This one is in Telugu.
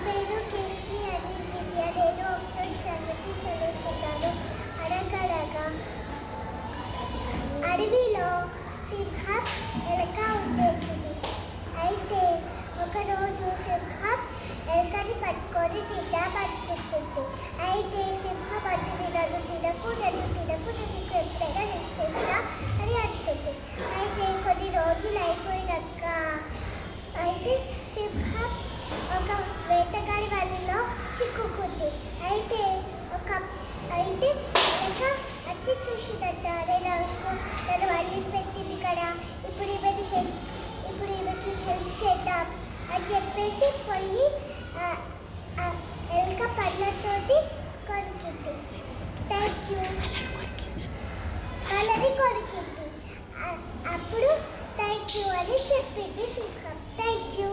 పేరు కేసరి అని విద్య. నేను ఒకటో తరగతి చదువుతున్నాను. అనగనగా అడవిలో సింహం ఎలక ఉండేది. అయితే ఒకరోజు సింహం ఎలకని పట్టుకొని తిందామనుకుంటుంది. అయితే సింహం అంటుంది, నన్ను తినకు నీకు ఎప్పుడైనా హెల్ప్ చేస్తా అని అంటుంది. అయితే కొన్ని రోజులు అయిపోయినాక అయితే సింహం ఒక వేటగాడి వలలో చిక్కుకుంది. అయితే ఎలక వచ్చి చూసిందంట, నన్ను వల్లి పెట్టింది కదా, ఇప్పుడు ఈమెకి హెల్ప్ చేద్దాం అని చెప్పేసి పోయి ఎలక పళ్ళతోటి కొరికింది. థ్యాంక్ యూ వాళ్ళని కొరికింది. అప్పుడు థ్యాంక్ యూ అని చెప్పింది సింహం. Thank you.